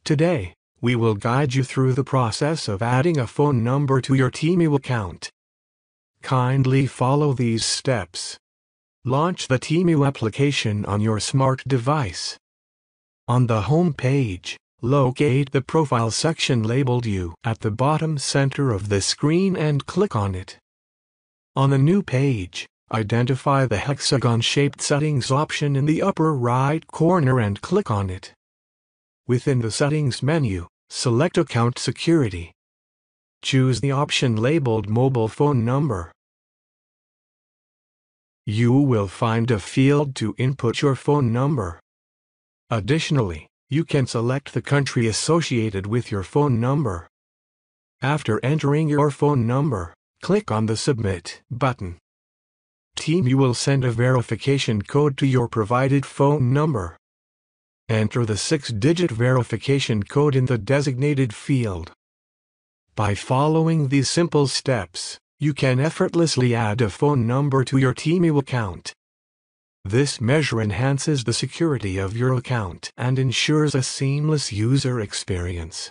Today, we will guide you through the process of adding a phone number to your Temu account. Kindly follow these steps. Launch the Temu application on your smart device. On the home page, locate the profile section labeled U at the bottom center of the screen and click on it. On the new page, identify the hexagon-shaped settings option in the upper right corner and click on it. Within the settings menu, select Account Security. Choose the option labeled Mobile Phone Number. You will find a field to input your phone number. Additionally, you can select the country associated with your phone number. After entering your phone number, click on the Submit button. Temu will send a verification code to your provided phone number. Enter the 6-digit verification code in the designated field. By following these simple steps, you can effortlessly add a phone number to your Temu account. This measure enhances the security of your account and ensures a seamless user experience.